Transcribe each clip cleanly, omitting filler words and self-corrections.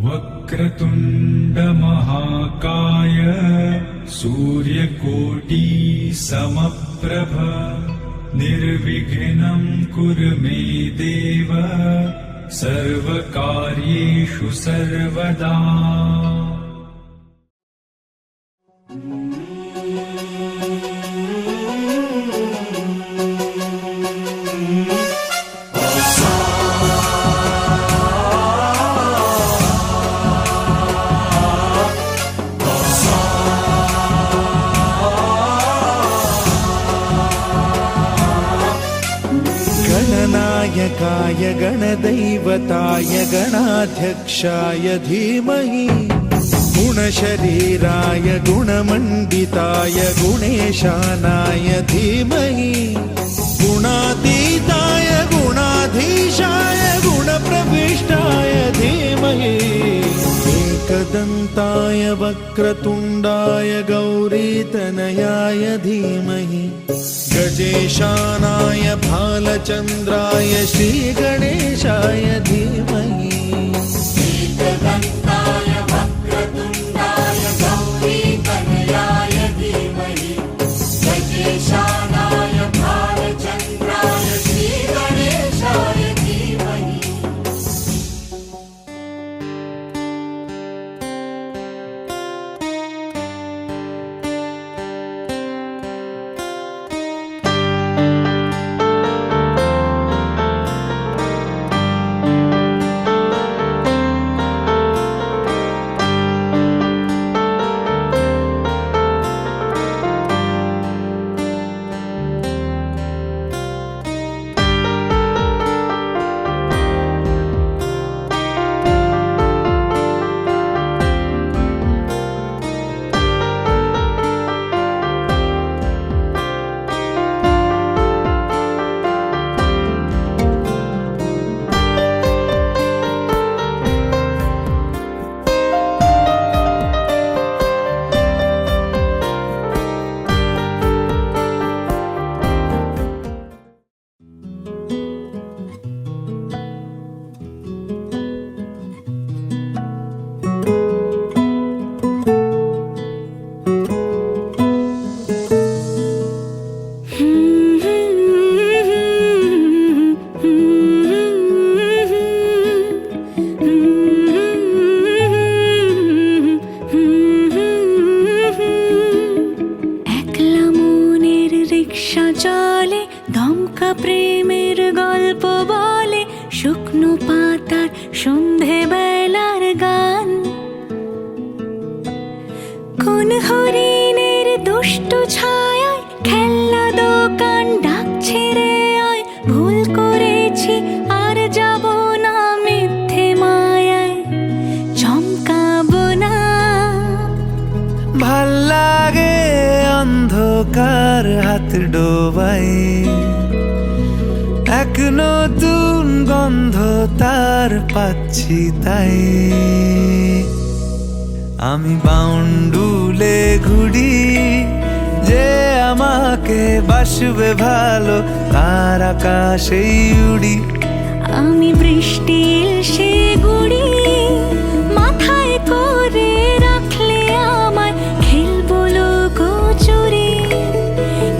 वक्रतुण्ड महाकाय सूर्यकोटि समप्रभ निर्विघ्नं कुरु मे देव सर्वकार्येषु सर्वदा। गणनायकाय गणदैवताय गणाध्यक्षाय धीमहि गुणशरीराय गुणमण्डिताय गुणेशानाय धीमहि गुणातीताय गुणाधीशाय गुणप्रविष्टाय धीमहि एकदन्ताय वक्रतुण्डाय गौरीतनयाय धीमहि गजेशानाय भालचन्द्राय श्रीगणेशाय धीमहि एकदन्ताय वक्रतुण्डाय गौरीतनयाय धीमहि गजेशानाय भालचन्द्राय श्रीगणेशाय धीमहि। দমকা প্রেমের গল্প বলে শুকনো পাতার সন্ধে বেলার গান। কোন হরিণের দুষ্টু ছায়ায় খেলনা দোকান ডাকছে রে আয়, ভুল করেছি আর যাব না মিথ্যে মায়ায় চমকাবো না। ভাল লাগে অন্ধকার হাত ডোবাই, এক নতুন গন্ধ তার পাচ্ছি তাই। আমি বাউন্ডুলে ঘুরি, যে আমাকে বাসবে ভালো তার আকাশেই উড়ি। আমি বৃষ্টির সে গুড়ি মাথায় করে রাখলে আমায় খেলবো লুকোচুরি,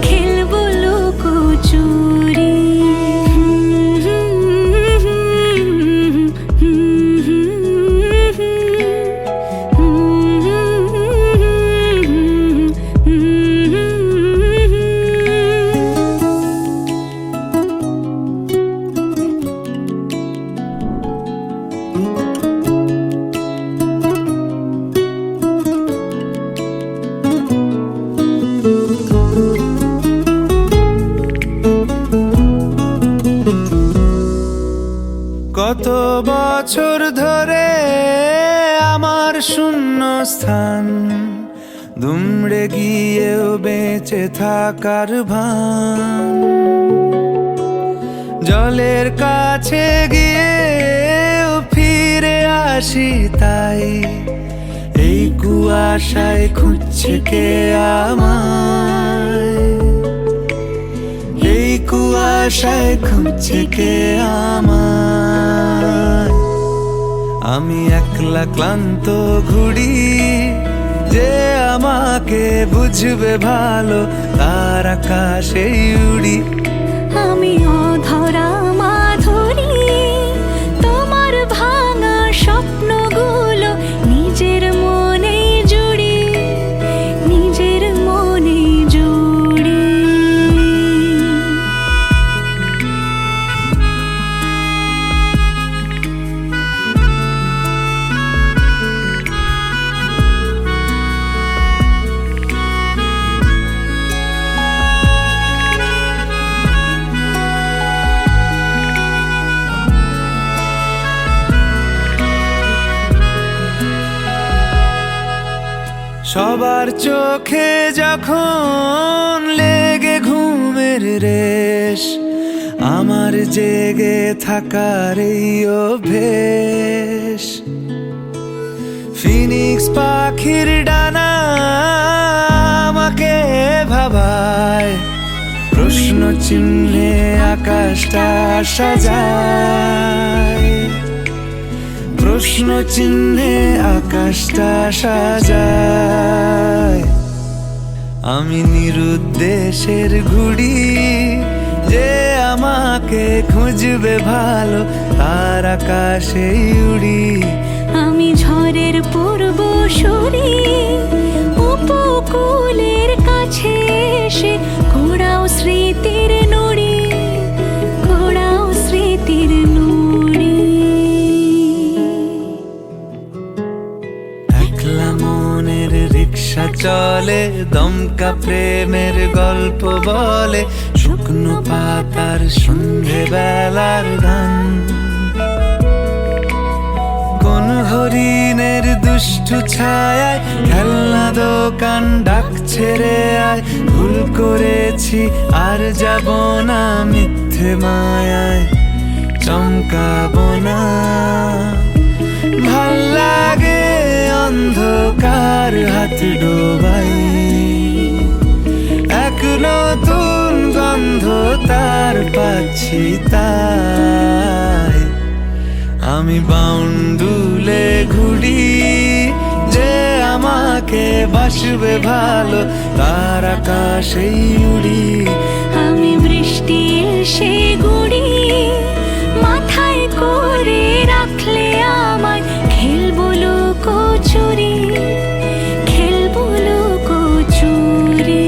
খেলবো লুকোচুরি। কত বছর ধরে আমার শূন্য স্থান, দুমড়ে গিয়েও বেঁচে থাকার ভান। জলের কাছে গিয়েও ফিরে আসি তাই, এই কুয়াশায় খুঁজছে কে আমায়, এই কুয়াশায় খুঁজছে কে আমায়। আমি একলা ক্লান্ত ঘুড়ি, যে আমাকে বুঝবে ভালো তার আকাশেই উড়ি। আমি অধরা মাধুরী, তোমার ভাঙা স্বপ্নগুলো নিজের মনে জুড়ি, নিজের মনে জুড়ি। সবার চোখে যখন লেগে ঘুমের রেশ, আমার জেগে থাকার এই অভ্যেস। ফিনিক্স পাখির ডানা আমাকে ভাবায়, প্রশ্ন চিহ্নে আকাশটা সাজায়, প্রশ্ন চিহ্নে আকাশটা সাজায়। আমি নিরুদ্দেশের ঘুড়ি, যে আমাকে খুঁজবে ভালো তার আকাশেই উড়ি। আমি ঝড়ের পূর্বসূরি, উপকূলের কাছে এসে ঘোড়াও স্মৃতির নুড়ি, ঘোড়াও স্মৃতির নুড়ি। একলা মনের রিক্সা চলে, দমকা প্রেমের গল্প বলে, শুকনো পাতার সন্ধে বেলার গান। কোন হরিণের দুষ্টু ছায়ায় খেলনা দোকান ডাক ছেড়ে আয়, ভুল করেছি আর যাব না মিথ্যে মায়ায় চমকাবো না। ভাল লাগে অন্ধকার হাত ডোবাই, এক নতুন গন্ধ তার পাচ্ছি তাই। আমি বাউন্ডুলে ঘুড়ি, যে আমাকে বাসবে ভালো তার আকাশেই উড়ি। আমি বৃষ্টির সে গুড়ি, মাথায় করে রাখলে আমায় খেলবো লুকোচুরি, খেলবো লুকোচুরি।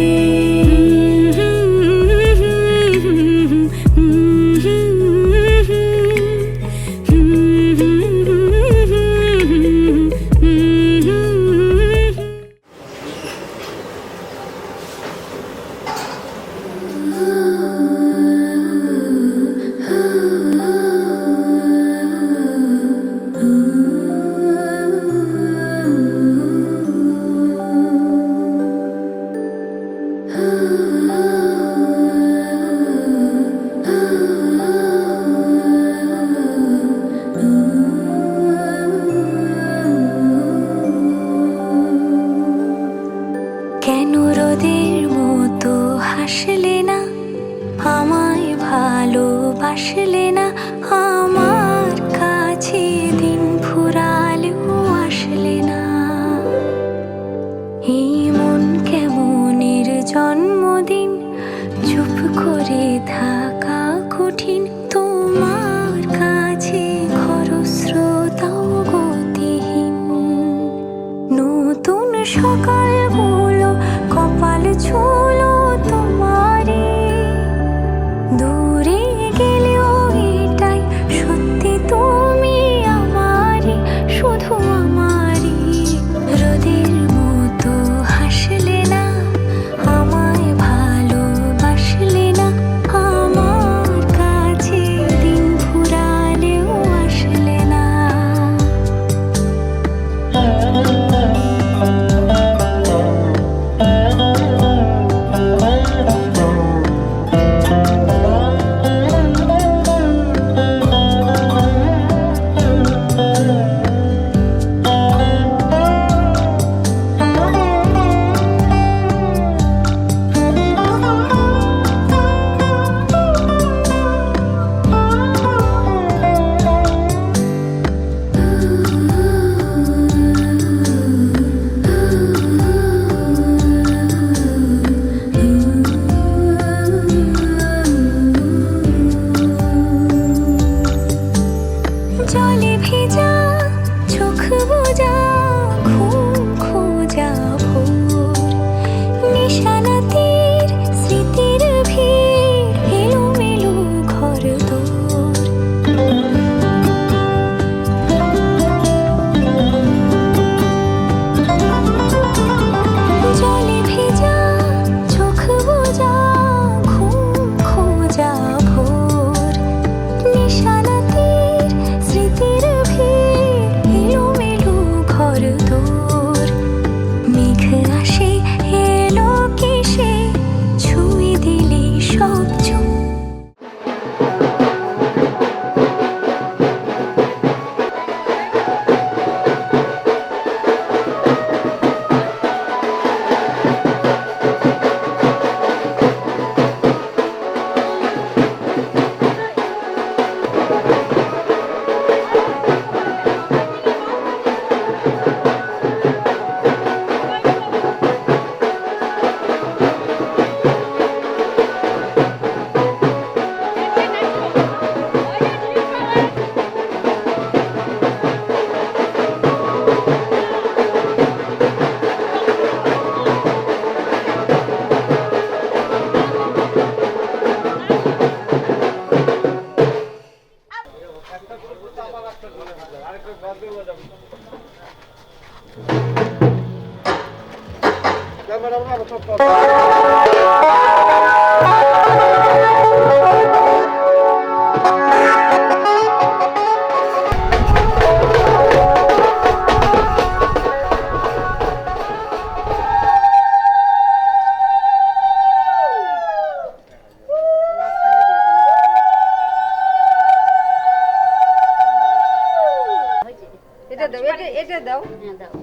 এটা দাও, এটা দাও। হ্যাঁ দাও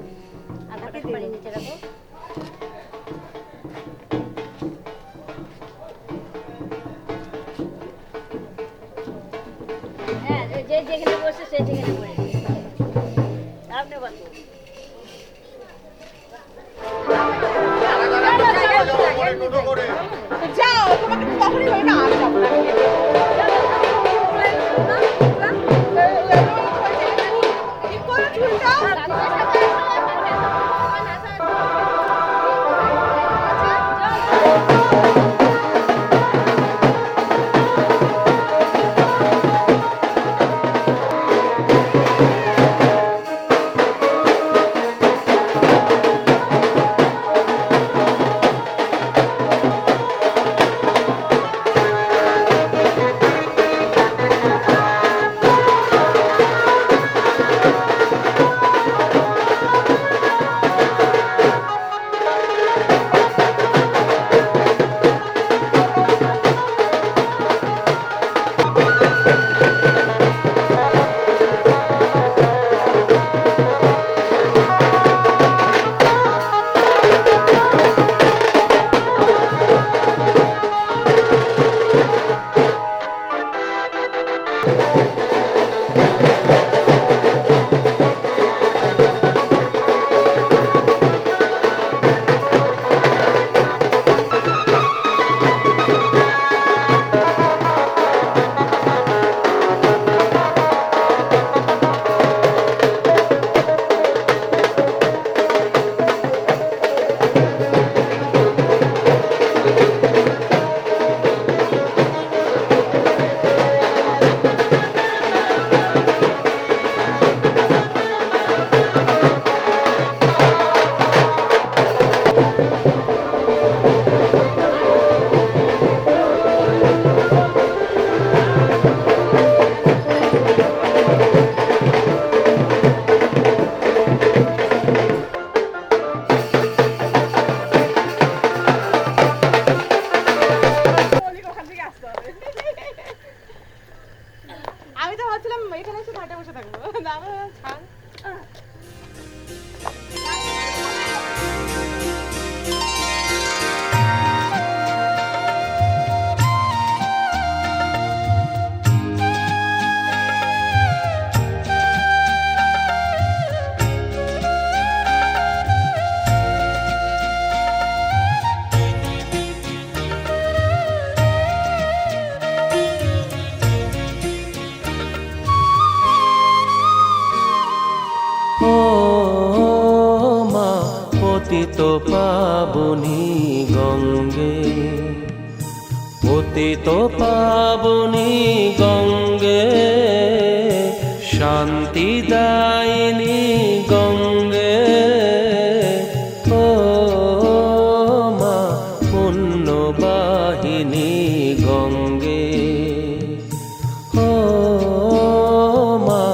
আধাটা পানি নিচে রাখো হ্যাঁ যে যেখানে বসে সে যেখানে পড়ে আপনি বসুন যাও, তোমাকে কখনই বলি না, আর যাবো না। ঠিক করে চুলটা। আমি তো ভাবছিলাম এখানে এসে ঘাটে বসে থাকবো, না ছাড়। ও মা পতিত পাবনী গঙ্গে, পতিত পাবনী গঙ্গে, শান্তিদায়িনী গঙ্গে। ও মা পুণ্যবাহিনী গঙ্গে, ও মা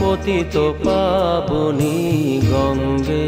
পতিত পাবনী গঙ্গে।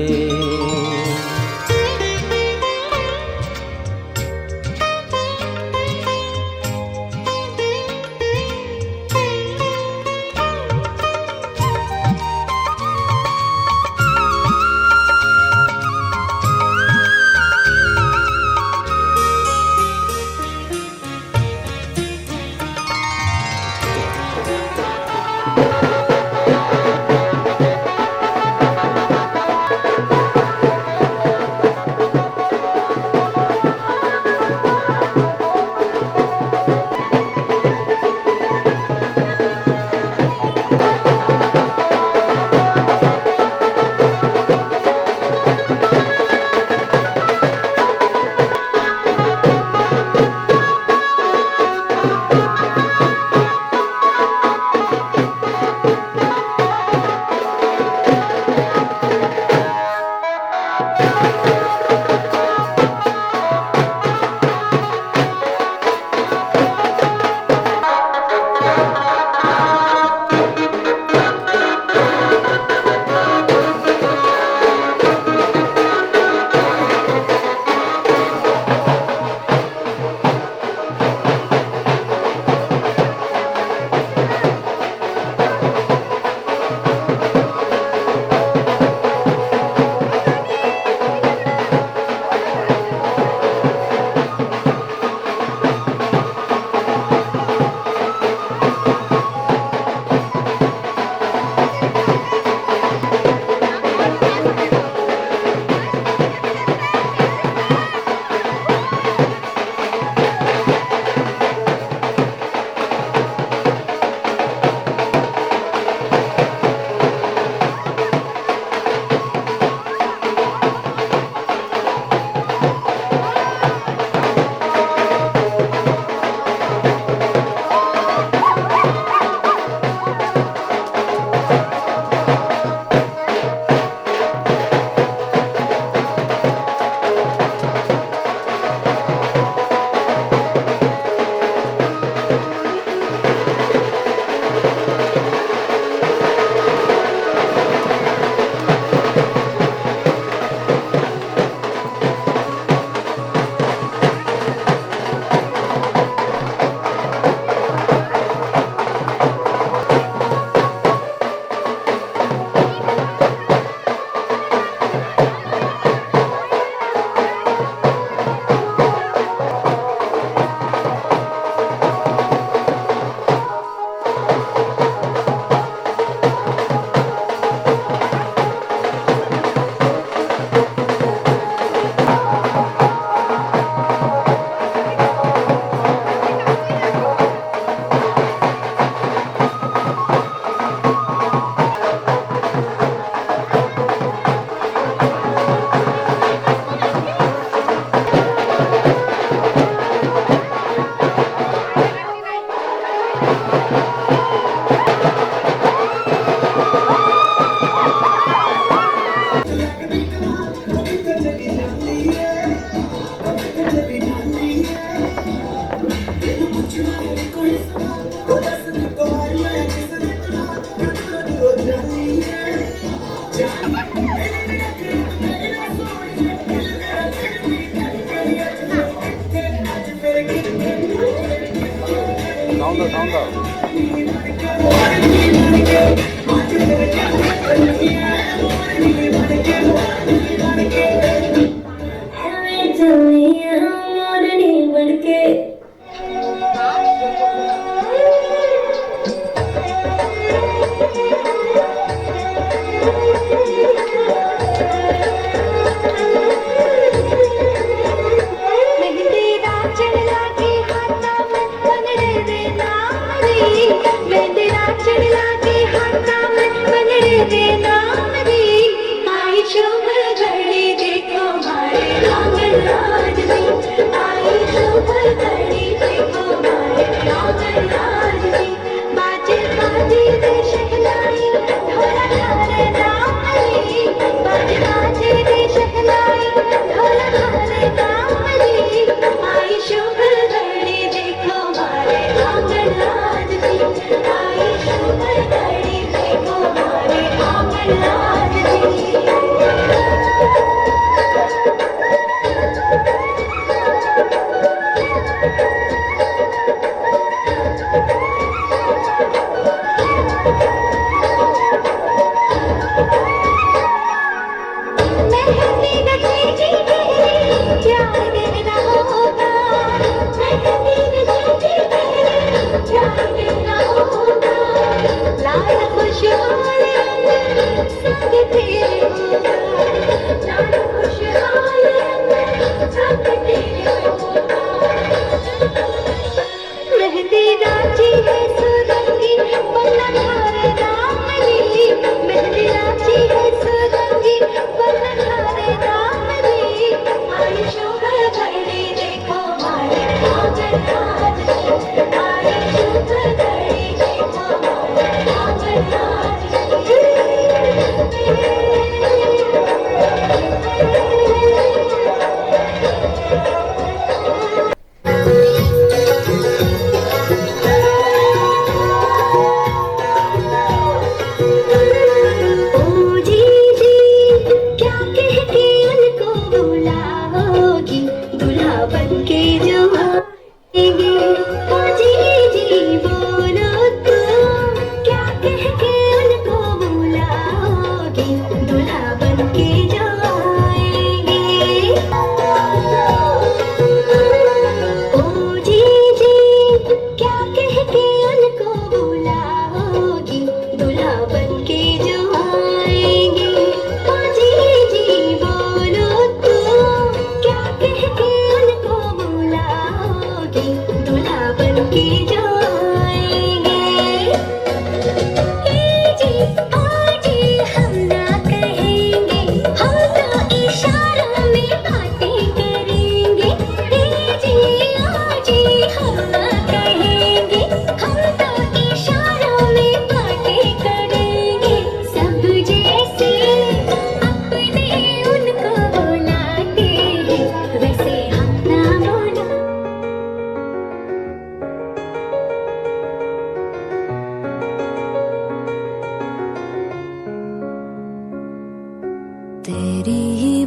मेहंदी नाची है सुरंगी बल्ला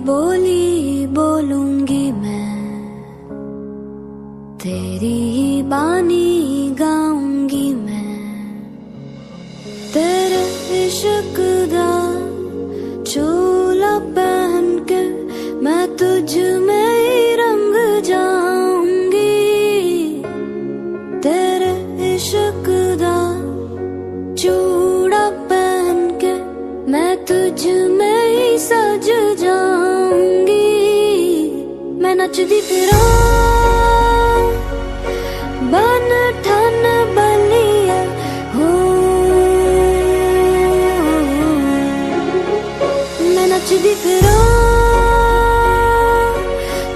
बोली बोलूंगी मैं, तेरी ही बानी गाऊंगी मैं, तेरे इश्क दा चोला पहन के मैं तुझ में ही रंग जाऊंगी, तेरे इश्क दा चूड़ा पहन के मैं तुझ में ही सज जाऊंगी। मैं नचदी फिरां बन ठन बलिया हो, मैं नचदी फिरां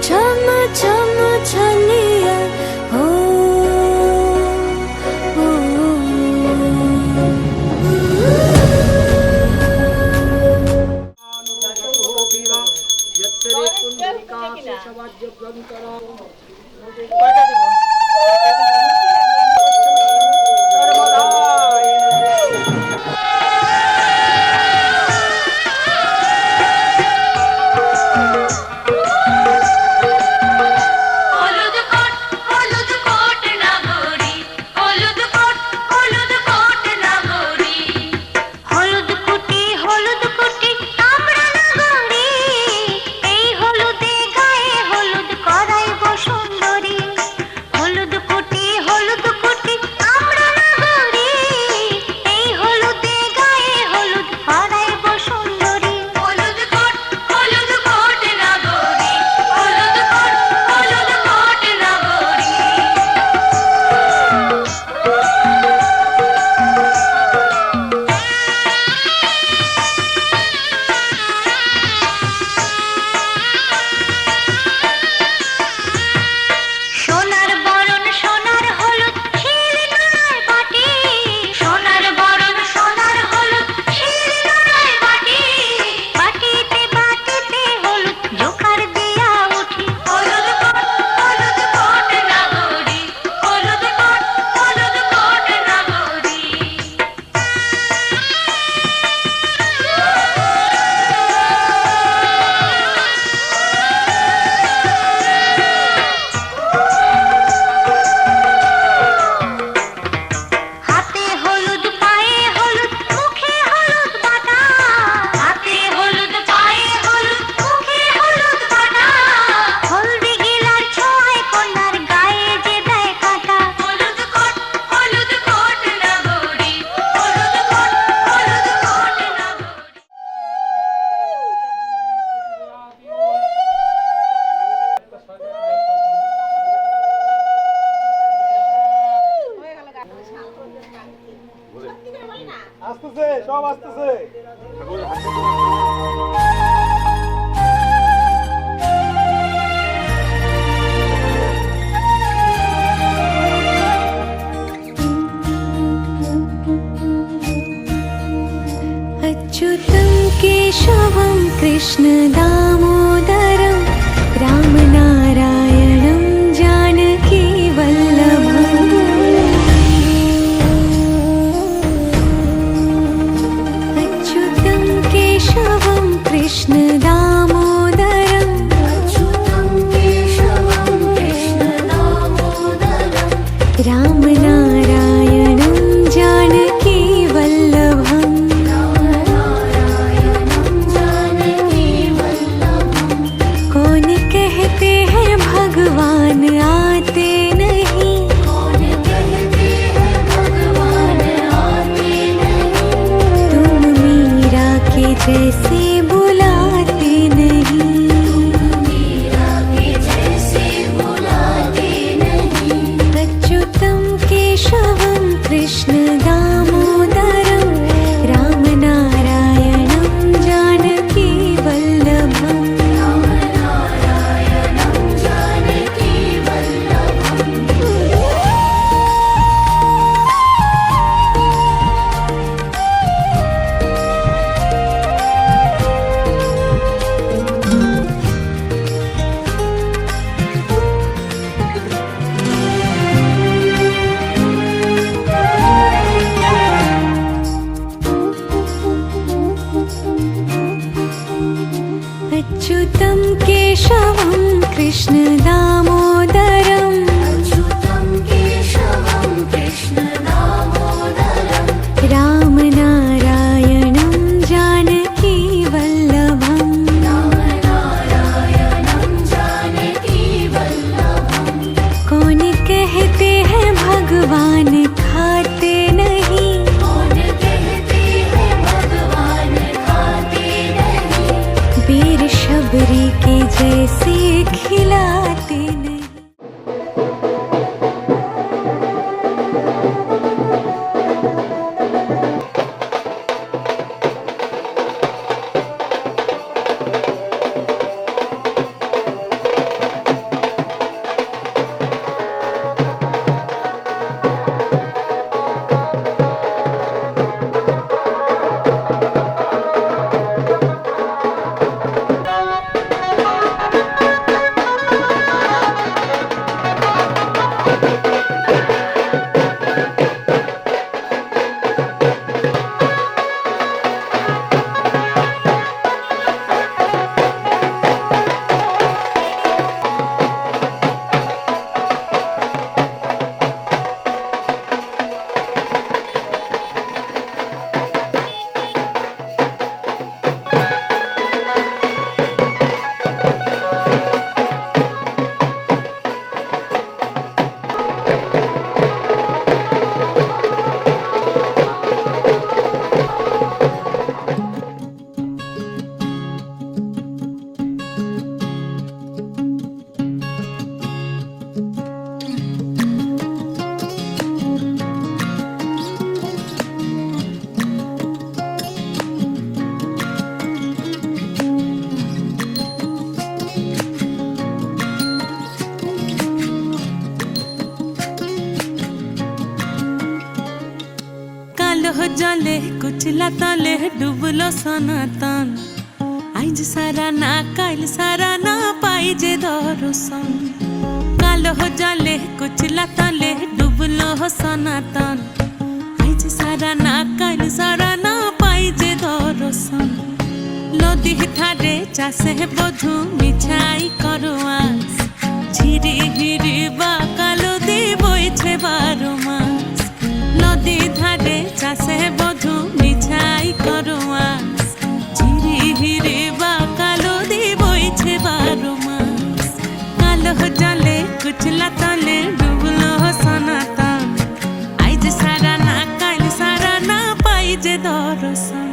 छम छम छलिया हो, আসতেছে সব আসতেছে। अच्युतं केशवं कृष्ण दामोदरं रामनारायणं जानकी वल्लभम्। अच्युतं केशवं कृष्ण दामोदरं, अच्युतं केशवं कृष्ण दामोदरं रामनारायणं जानकी वल्लभम्। कौन कहते हैं भगवान आते नहीं, कौन कहते हैं भगवान आते नहीं, तुम मीरा के जैसे बुलाते नहीं, तुम मीरा के जैसे बुलाते नहीं। अच्युतं केशवं कृष्ण दामोदरं रामनारायणं जानकी वल्लभम्। कृष्ण दामोदरम् अच्युतं केशवं कृष्ण दामोदरम् रामनारायणं जानकी वल्लभम् रामनारायणं जानकी वल्लभम् कौन कहते हैं भगवान खाते नहीं कौन कहते हैं भगवान खाते नहीं वीर शबरी के जैसे खिलाते नहीं। কালো জলে কুচলা তলে ডুবলো সনাতন আইজ সারা না কাইল সারা না পাই যে দর্শন কালো জলে কুচলা তলে ডুবলো সনাতন আইজ সারা না কাইল সারা না পাই যে দর্শন নদী ধারে চাষে বধু মিছাই করোয়াস ঝিরি হিরি বা কালো দি বইছে 12 মাস নদী ধারে চাষে বধু মিছাই করোয়াস ঝিরি হিরি বা কালো দি বইছে 12 মাস কালো জলে কুচলা তলে ডুবলো সনাতন আইজ সারা না কাইল সারা না পাই যে দর্শন।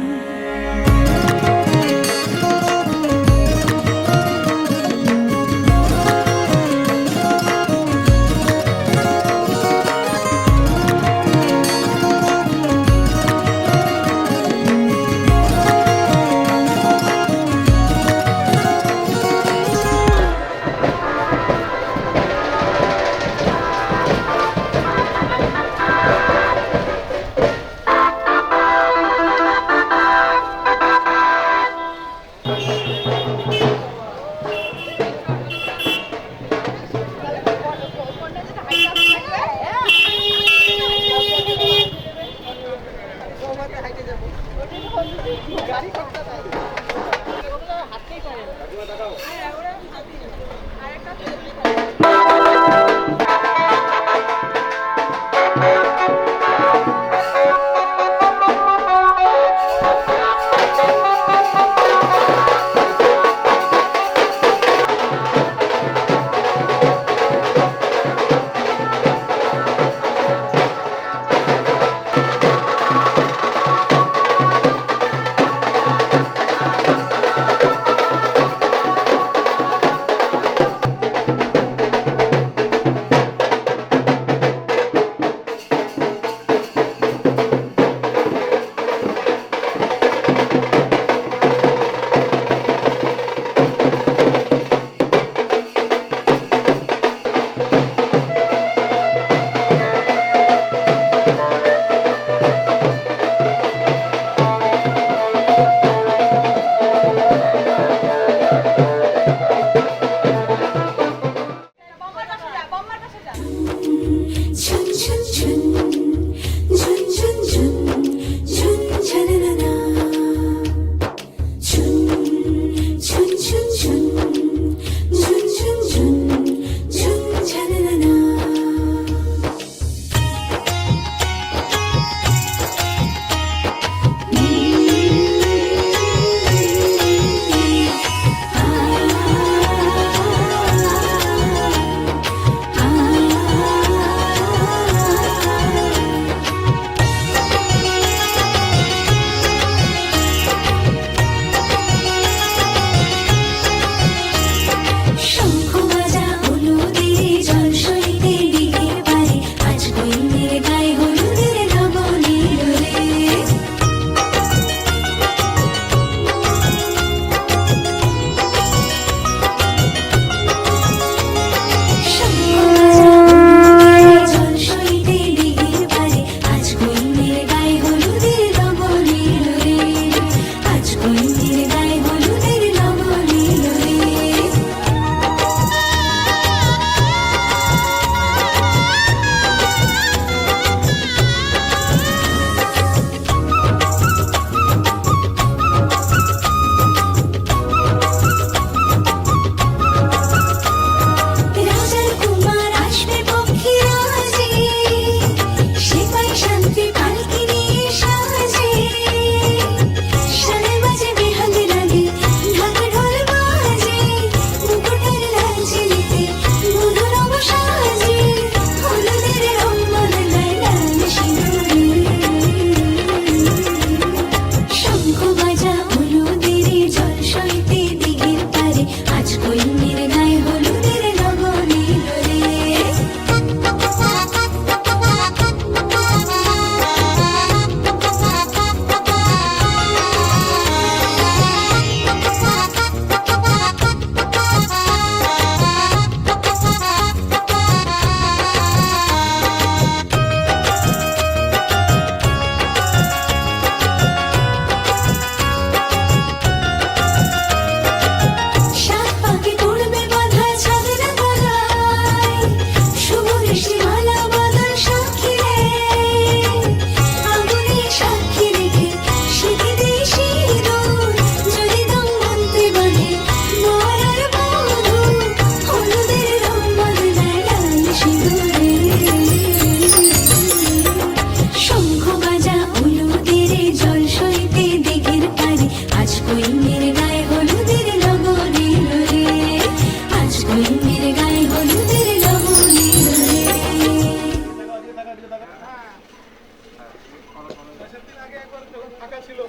ফাঁকা ছিল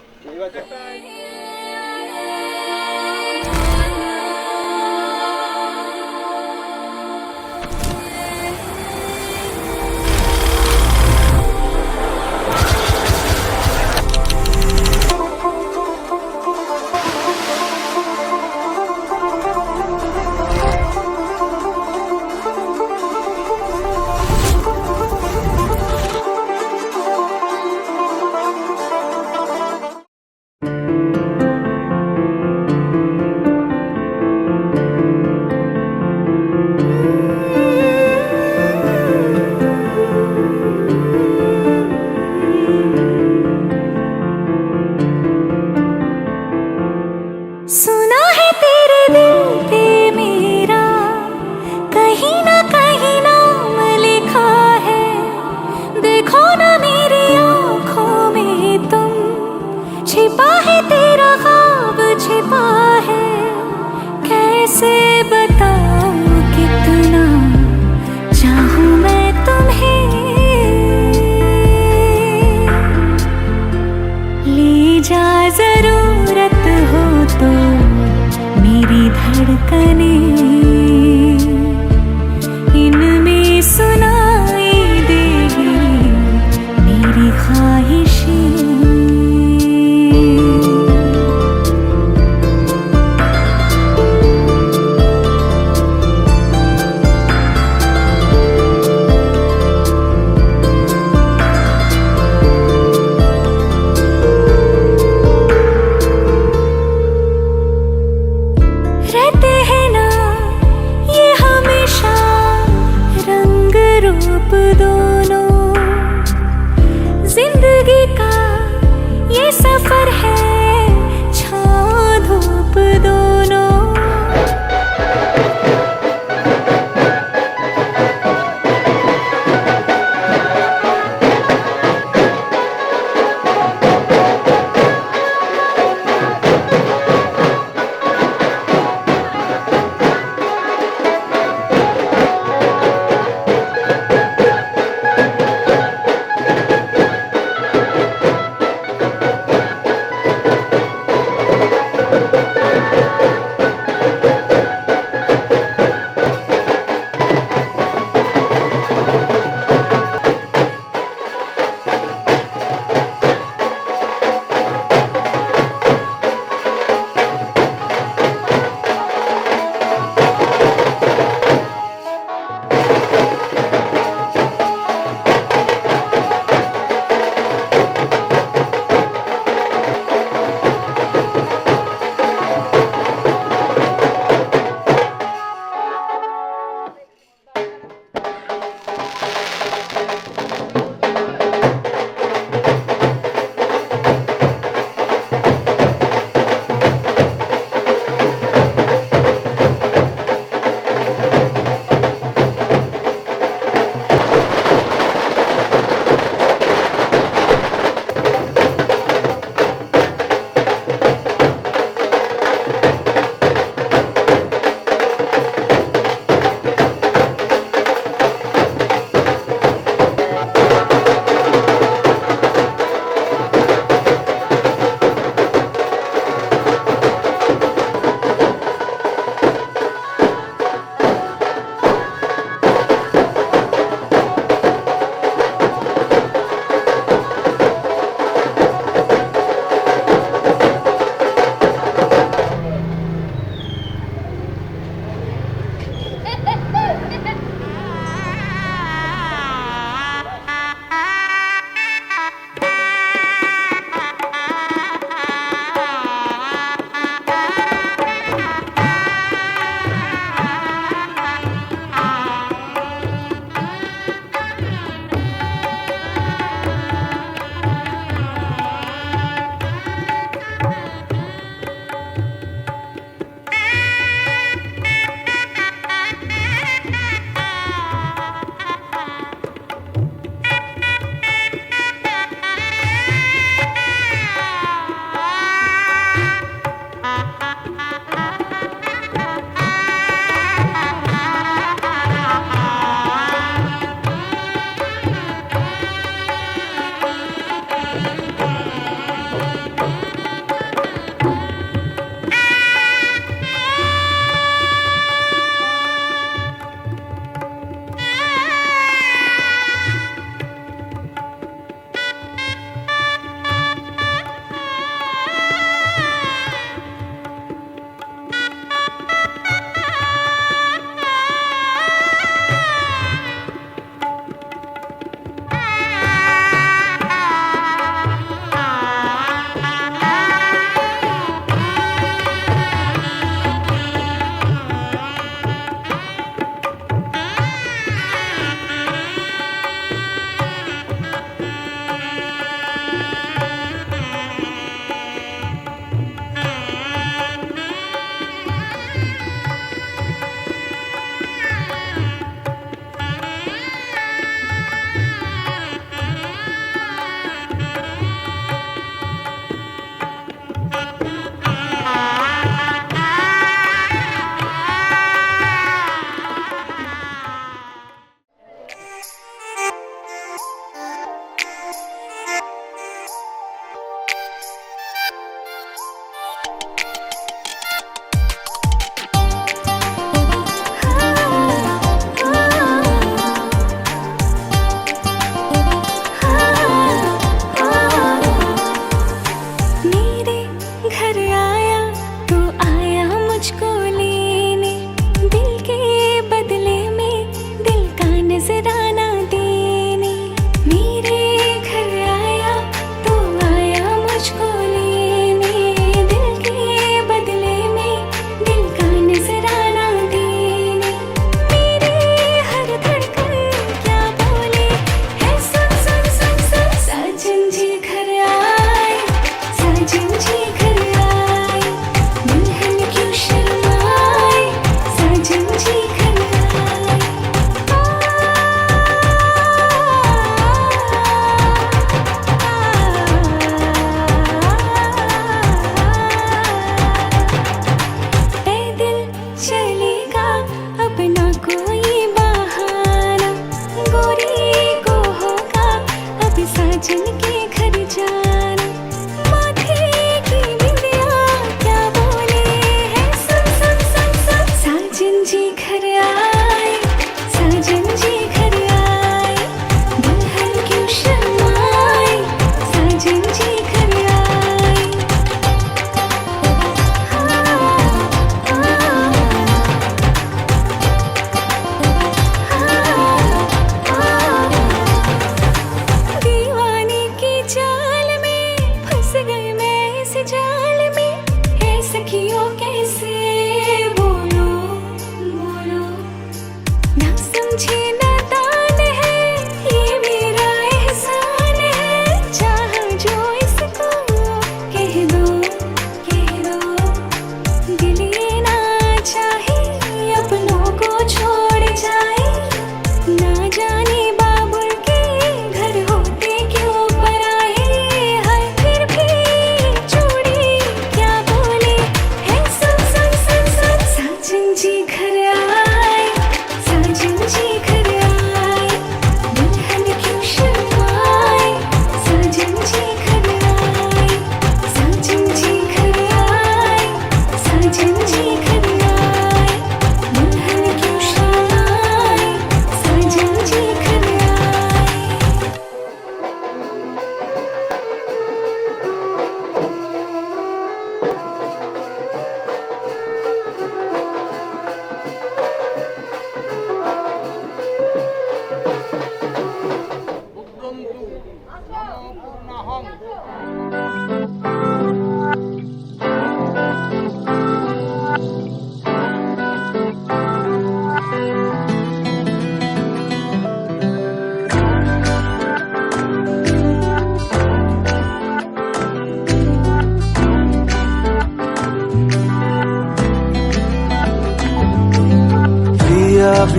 सुना है तेरे दिल पे मेरा कहीं ना कहीं नाम लिखा है। देखो ना मेरी आंखों में तुम, छिपा है तेरा ख्वाब छिपा है। कैसे बताऊं कितना चाहूं मैं तुम्हें, ले जा जरूरत हो तो मेरी धड़कने, इनमें सुनाई देगी मेरी ख्वाहिशें। रहते हैं ना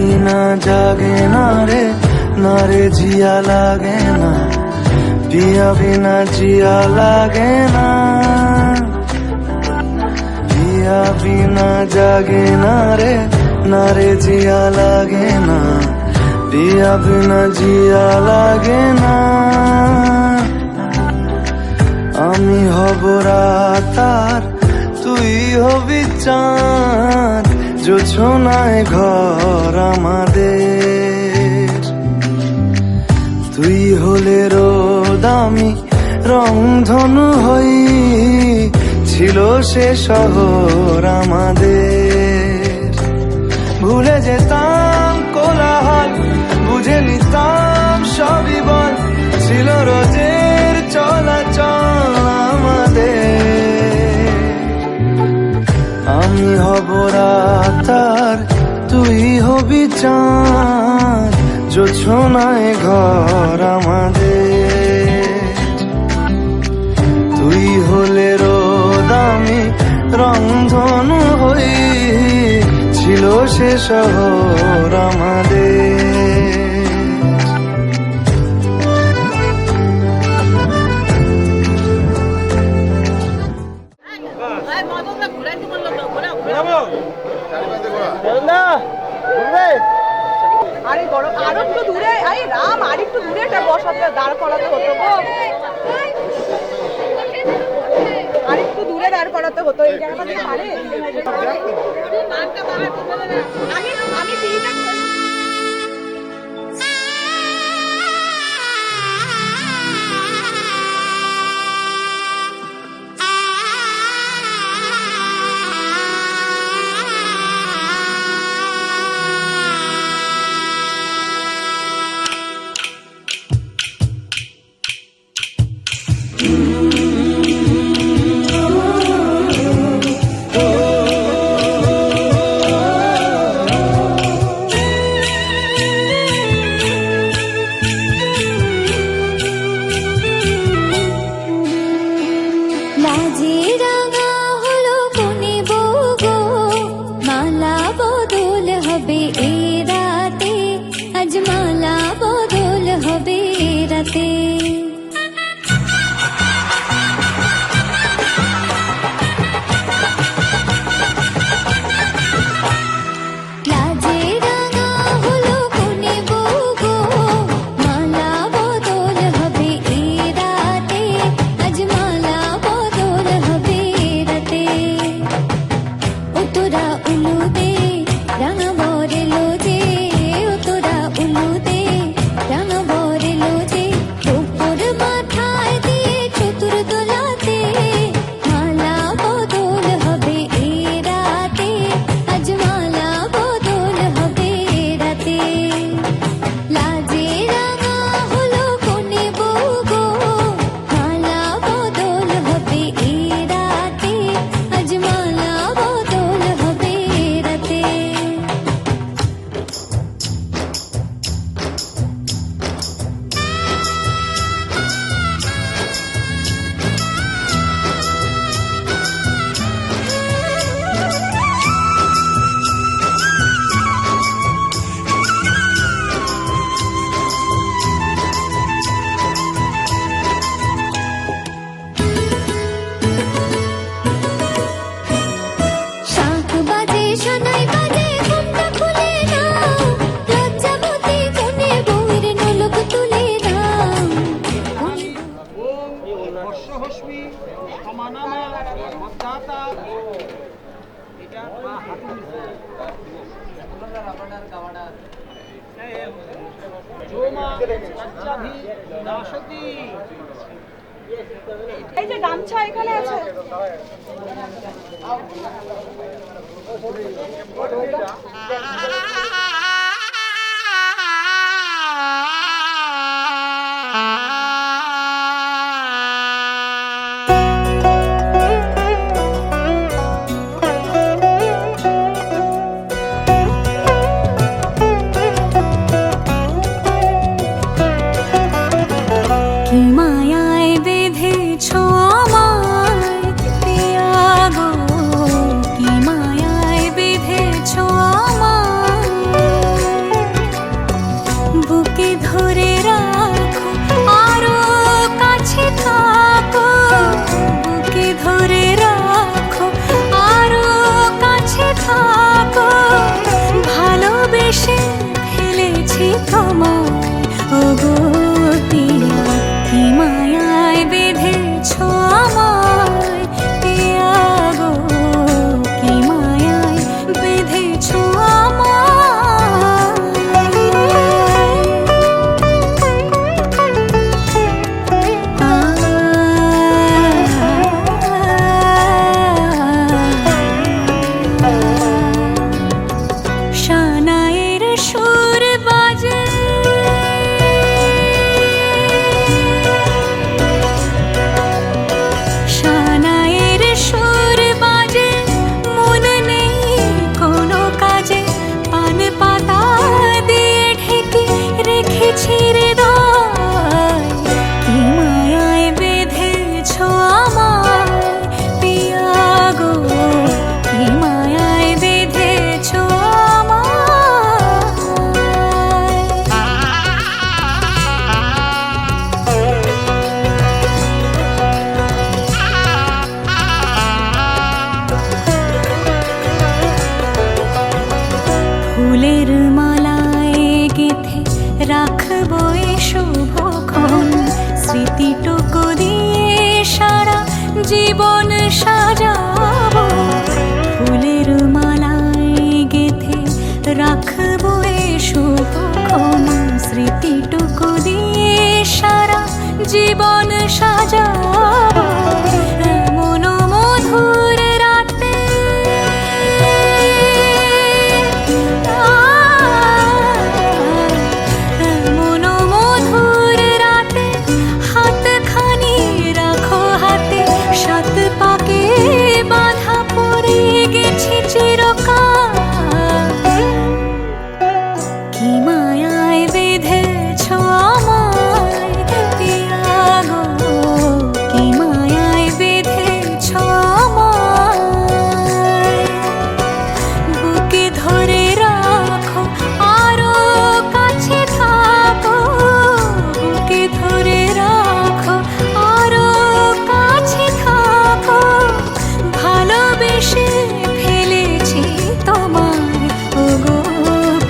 বিনা জাগে না রে, না রে জিয়া লাগে না, পিয়া বিনা জিয়া লাগে না, পিয়া বিনা জাগে না রে, না রে জিয়া লাগে না, পিয়া বিনা জিয়া লাগে না। আমি হব রাত আর তুই হবি চাঁদ, জোছনায় ঘর আমাদের। তুই হলে রোদ আমি রংধনু হই, ছিল সে শহর আমাদের। ভুলে যেতাম কোলাহল, বুঝে নিতাম সবই বল, ছিল রোজের চলাচল আমাদের। আমি হব রাত আর তুই হবি চাঁদ, জোছনায় ঘর আমাদের। তুই হলে রোদ আমি রংধনু হই, ছিল সে শহর আমাদের। আরে গরম আরো একটু দূরে, আরে রাম আর একটু দূরে এটা বসাতে দাঁড় করাতে হতো গো, আর একটু দূরে দাঁড় করাতে হতো। এই জায়গাটা দিয়ে পারে আমি দিইটা লাজে রাঙা হলো কোনে বউ গো, মালা বদল হবে এ রাতে, আজ মালা বদল হবে এ রাতে। লাজে রাঙা হলো কোনে বউ গো, মালা বদল হবে এ রাতে, আজ মালা বদল হবে এ রাতে। ও তোরা উলুদে রাঙা বরেলো যে, ও তোরা উলুদে রাঙা বরেলো যে, উপর মাথায় দিয়ে চতুর দোলাতে, মালা বদল হবে এ রাতে, আজ মালা বদল হবে এ রাতে। লাজে রাঙা হলো কোনে বউ গো, মালা বদল হবে এ রাতে, আজ মালা বদল হবে এ রাতে। শাঁখ বাজে শোনাই বাজে, ঘুমটা খুলে নাও, লজ্জাবতী কোনে বউয়ের নোলক তুলে নাও। এই যে গামছা এখানে আছে, কি মায়ায় বেঁধেছ আমায় পিয়া গো, কি মায়ায় বেঁধেছ আমায়। জীবন সাজাবো ফুলের মালায় গেথে রাখবো এ শুভক্ষণ স্মৃতিটুকু দিয়ে সারা জীবন সাজাবো এমন মধুর রাতে এমন মধুর রাতে হাতখানি রাখো হাতে সাত পাকে বাঁধা পড়ে গেছি চিরকাল কি মায়ায় বেঁধেছ আমায় পিয়া গো কি মায়ায় বেঁধেছ আমায় বুকে ধরে রাখো আরো কাছে থাকো বুকে ধরে রাখো আরো কাছে থাকো ভালোবেসে ফেলেছি তোমায় ওগো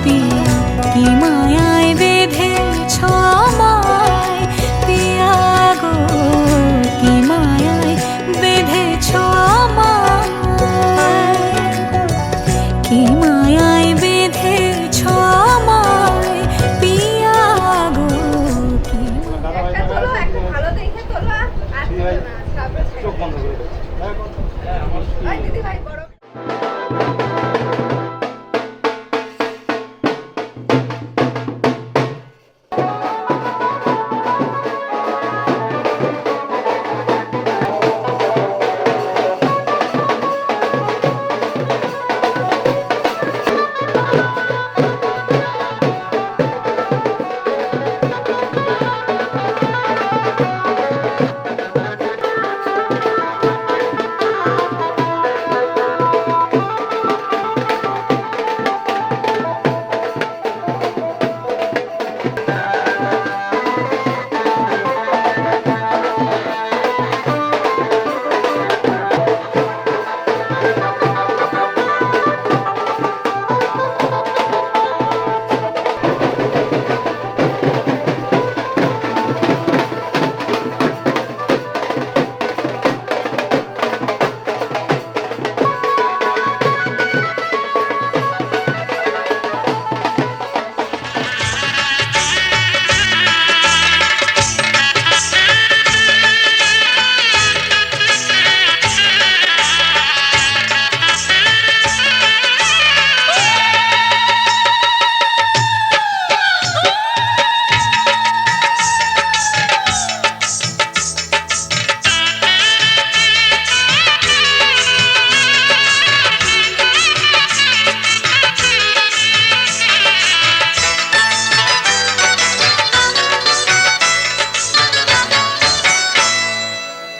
পিয়া কি মায়ায় বেঁধেছ আমায় পিয়া গো কি মায়ায় বেঁধেছ আমায় কি মায়ায় বেঁধেছ আমায় পিয়া গো কি একটা তোলো, একটা ভালো দেখে তোলো, আর তোলো না, তারপরে ছেড়ে দাও। এই দিদি ভাই বড়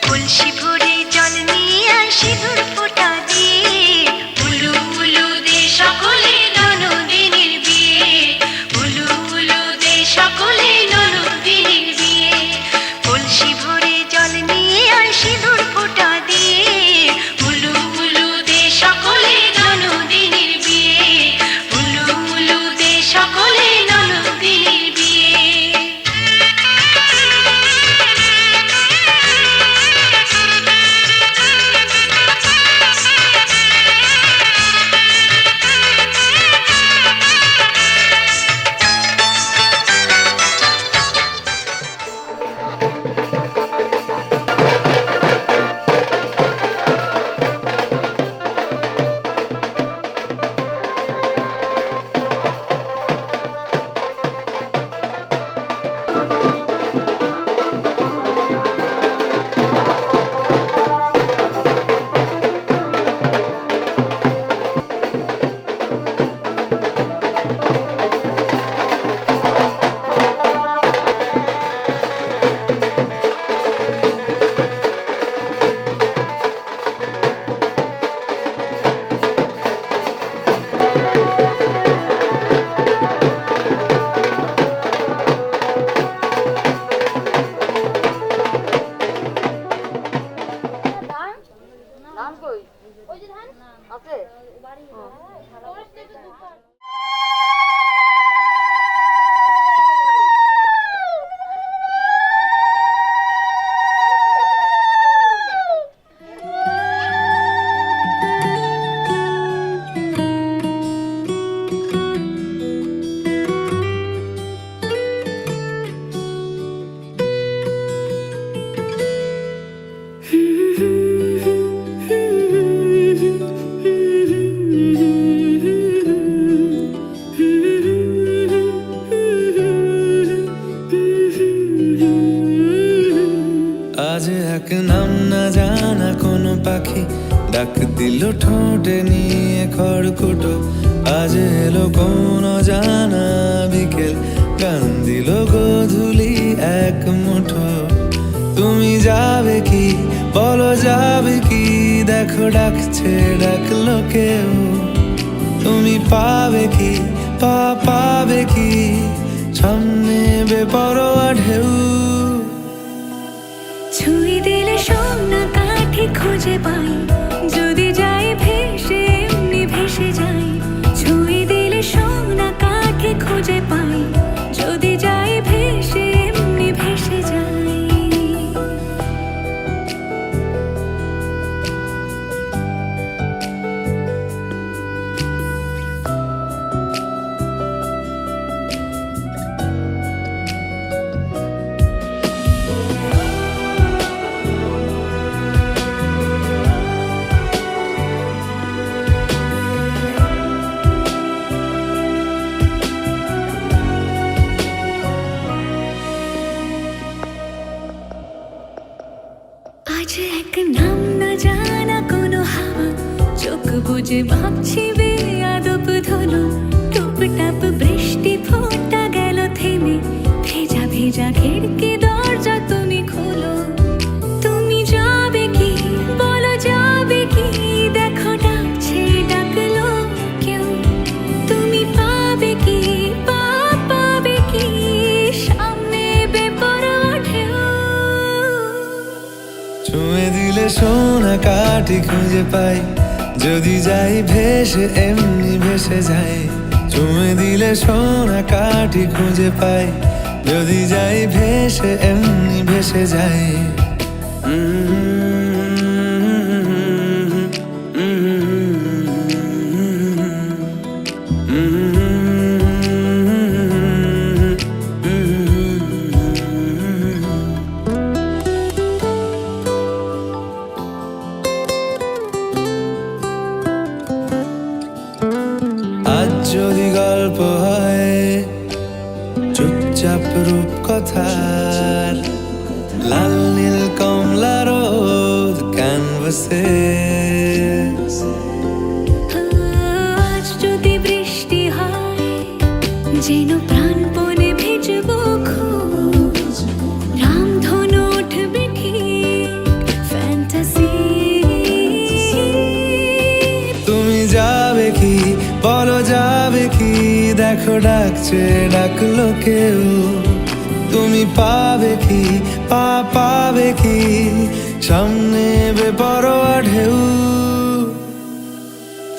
কলসি ভরে জল নিয়ে আয় সিঁদুর ফোঁটা দিয়ে উলু উলু দে সকলে ননদিনীর বিয়ে উলু উলু দে সকলে ননদিনীর বিয়ে কলসি ভরে জল নিয়ে আয় সিঁদুর ফোঁটা দিয়ে উলু উলু দে সকলে ননদিনীর বিয়ে উলু উলু দে সকলে ননদিনীর বিয়ে দিল ঠোঁটে নিয়ে খড়কুটো, আজ এলো কোন জানা বিকেল, গান দিল গোধূলি এক মুঠো। তুমি যাবে কি বলো যাবে কি, দেখো ডাকছে ডাকলো কেউ। তুমি পাবে কি পাবে কি, সামনে বেপরোয়া ঢেউ। ছুঁয়ে দিলে সোনা কাঠি খুঁজে পাই, যদি যাই ভেসে এমনি ভেসে যাই। ছুঁয়ে দিলে সোনা কাঠি খুঁজে পাই, যদি যাই ভেসে এমনি ভেসে যাই। আজ এক নাম না জানা কোনো হাওয়া, চোখ বুঝে ভাবছি বেয়াদব ধলো। টুপটাপ বৃষ্টি ফোঁটা গেল থেমে, ভেজা ভেজা খিড়কি দরজা তুমি খোলো। তুমি যাবে কি বলো যাবে কি, দেখো ডাকছে ডাকলো কেউ। তুমি পাবে কি পাবে কি, সামনে বেপরোয়া ঢেউ। ছুঁয়ে দিলে সোনা কাঠি খুঁজে পাই, যদি যাই ভেসে এমনি ভেসে যাই। ছুঁয়ে দিলে সোনা কাঠি খুঁজে পাই, যদি যাই ভেসে এমনি ভেসে যাই। আজ যদি গল্প হয় চুপচাপ রূপকথার, লাল নীল কমলা রোদ ক্যানভাসে। আজ যদি বৃষ্টি হয়, যেন প্রাণপণে ভিজবো খুব। রামধনু উঠবে ঠিক ফ্যান্টাসি। তুমি যাবে কি বলো যাবে কি, দেখো ডাকছে ডাকলো কেউ। তুমি পাবে কি পাবে কি, সামনে বেপরোয়া ঢেউ।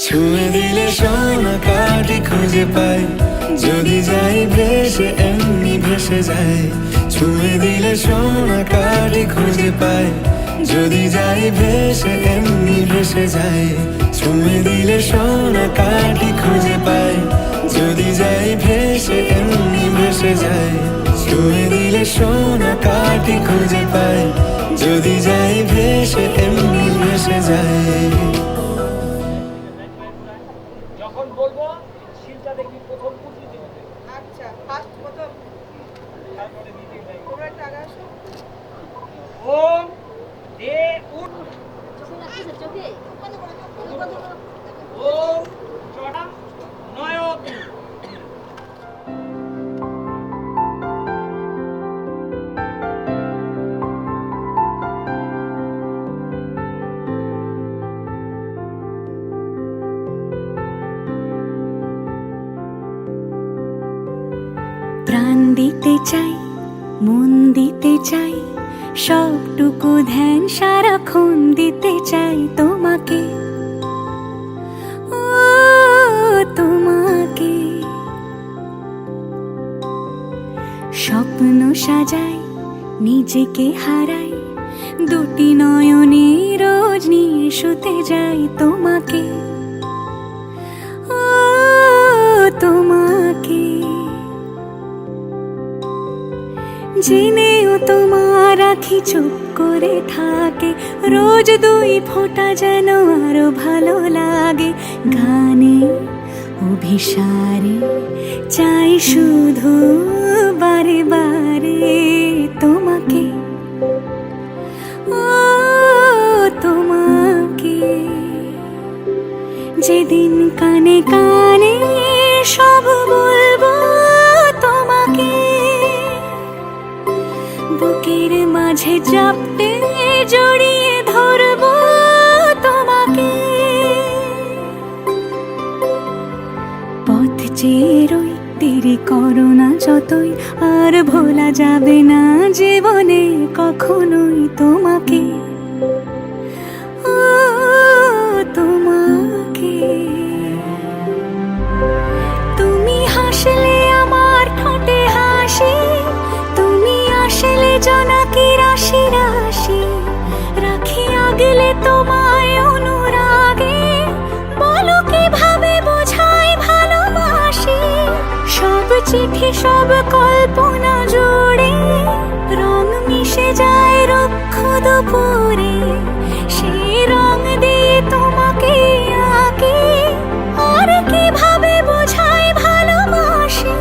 ছুঁয়ে দিলে সোনা কাঠি খুঁজে পাই, যদি যাই ভেসে এমনি ভেসে যাই। ছুঁয়ে দিলে সোনা কাঠি খুঁজে পাই, যদি যাই ভেসে এমনি ভেসে যাই। ছুঁয়ে দিলে সোনা কাঠি খুঁজে পাই, যদি যাই ভেসে এমনি ভেসে যাই। ছুঁয়ে দিলে সোনা কাঠি খুঁজে পাই, যদি যাই ভেসে এমনি ভেসে যাই। যখন বলবো শিলটা দেখবি প্রথম পুঁতি দিতে। আচ্ছা ফার্স্ট প্রথম তারপরে দ্বিতীয় টাইম। তোমরা একটা আগে আসো। ওম দে উঠ। চোখে ওম চড়া নয়ক। প্রাণ দিতে চাই মন দিতে চাই, সবটুকু ধ্যান সারাক্ষণ দিতে চাই তোমাকে। ও তোমাকে স্বপ্ন সাজাই নিজেকে হারাই, দুটি নয়নে রোজ নিয়ে শুতে যাই তোমাকে। ও তোমাকে জেনেও তোমার আখি চুপ করে থাকে, রোজ দুই ফোঁটা যেন আরো ভালো লাগে। গানে অভিসারে চাই শুধু বারে বারে তোমাকে। ও তোমাকে যেদিন কানে কানে সব বলবো তোমাকে, বুকের মাঝে চাপতে জড়িয়ে ধরবো তোমাকে। পথ চেয়ে রই, দেরি করো না যতই, আর ভোলা যাবে না জীবনে কখনোই তোমাকে, ও তোমাকে। তুমি হাসলে আমার ঠোঁটে হাসি, তুমি আসলে জোনাকি রাশি রাশি, রাখি আগলে তোমায় অনুরাগে, বলো কিভাবে বোঝাই ভালোবাসি। সব চিঠি সব কল্পনা জুড়ে রং মিশে যায় রুক্ষ দুপুরে, সেই রং দিয়ে তোমাকে আঁকি, আর কিভাবে বোঝাই ভালোবাসি।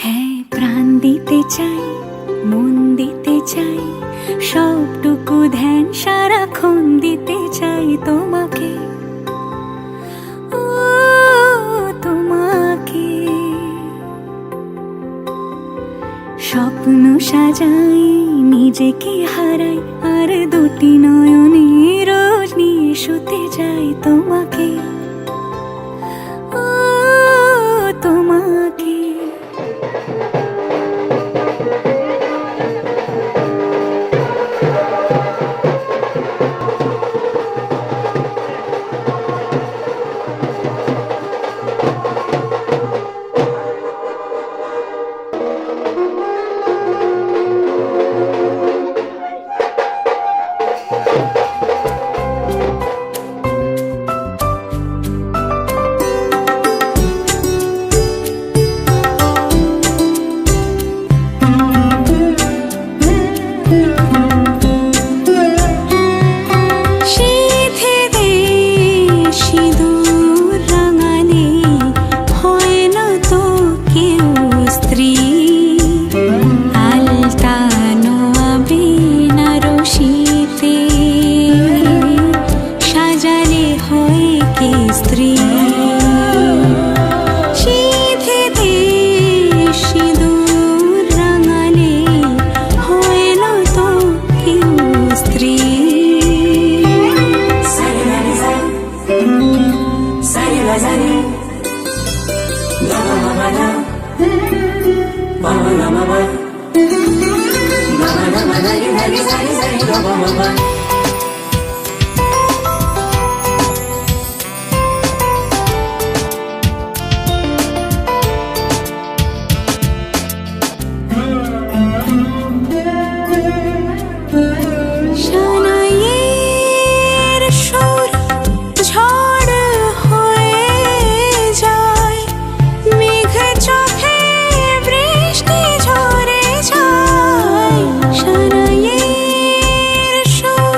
হ্যাঁ, প্রাণ দিতে চাই, মন দিতে চাই, সবটুকু ধ্যান সারাক্ষণ দিতে চাই তোমাকে, ও তোমাকে। স্বপ্ন সাজাই, নিজেকে হারাই, আর দুটি নয়নে রোজ নিয়ে শুতে যাই তোমাকে, ও তোমাকে। শোর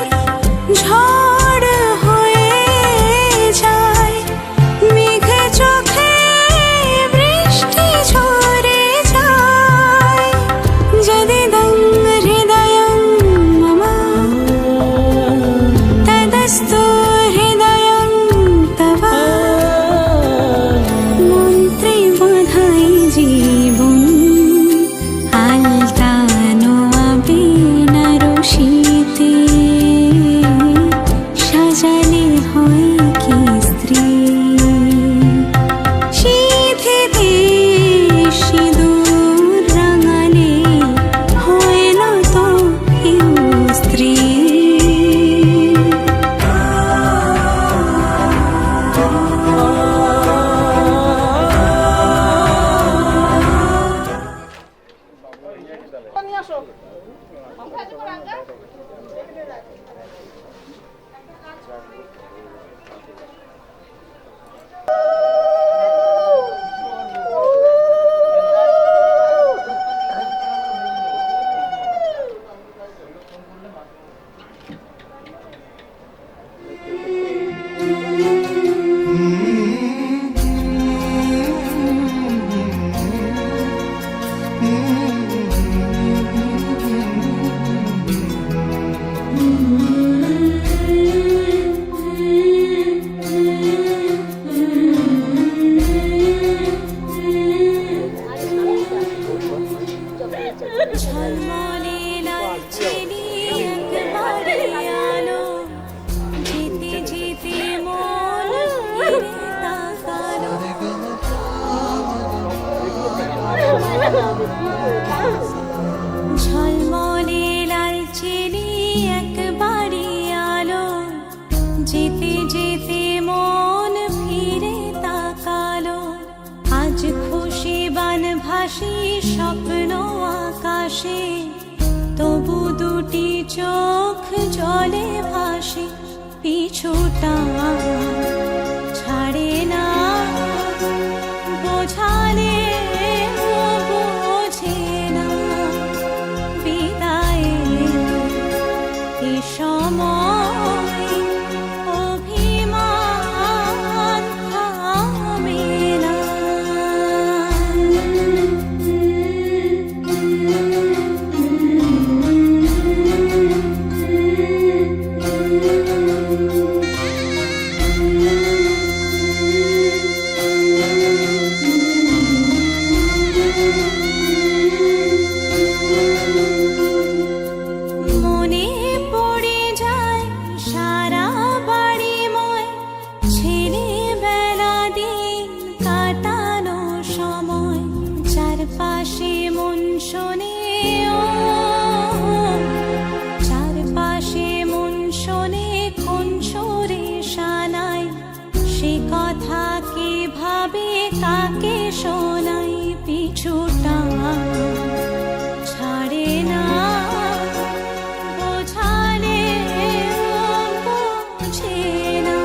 একবারই আলো, যেতে যেতে মন ফিরে তাকালো। আজ খুশি বান ভাসি স্বপ্ন আকাশে, তবু দুটি চোখ জলে ভাসে। পিছুটা ছাড়ে না, বোঝালে বোঝে না। বিদায়ে এ সময় অভিমান থামে না। মনে পড়ে যায় সারা বাড়িময় ছেলেবেলা দিন কাটানো সময়। চারপাশে মন শোনে ও, চারপাশে মন শোনে কোন সুরে শানাই। সে কথা কে ভাবে কাকে শোনাই। পিছুটা ছাড়ে না, বোঝালে বোঝে না।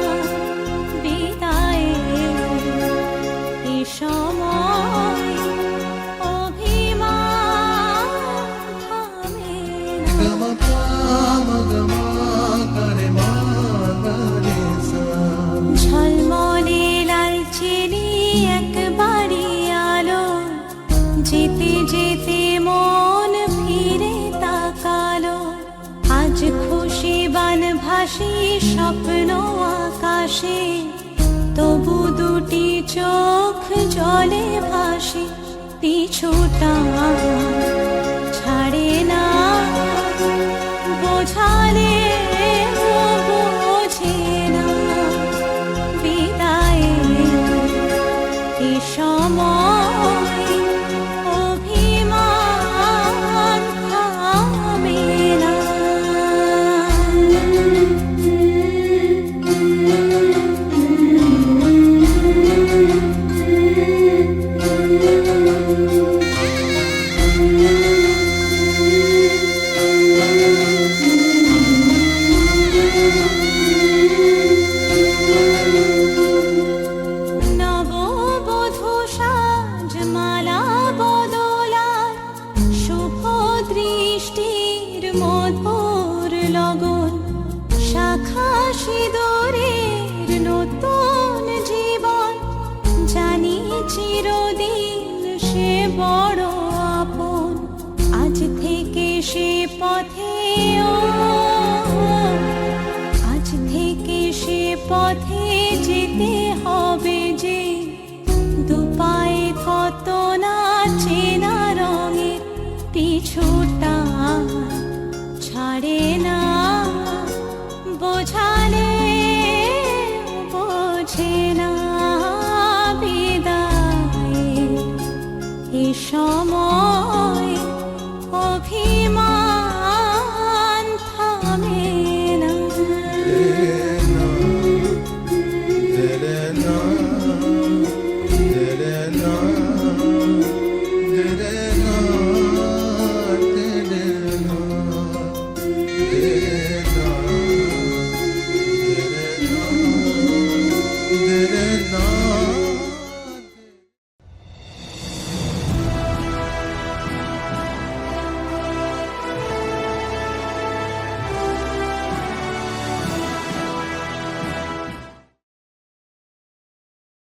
বিদায়ে এ সময় অভিমান থামে না। ঝলমলে লাল চিনি একবারই আলো, যেতে যেতে মন ফিরে তাকালো। আজ খুশি বান ভাসি স্বপ্ন আকাশে, তবু দুটি চোখ জলে ভাসে। পিছুটা ছাড়ে না, বোঝালে বোঝে না। বিদায়ে এ সময় অভিমান থামে না। নববধূ সাজমালা বদলায়, শুভ দৃষ্টির মধুর লগন। শাখা সিঁদুরের নতুন জীবন, জানি চিরদিন সে বড় আপন। আজ থেকে সে পথে ও, আজ থেকে সে পথে যেতে হবে যে। দুপায়ে কত না চেনা রঙে, পিছুটা ছাড়ে না।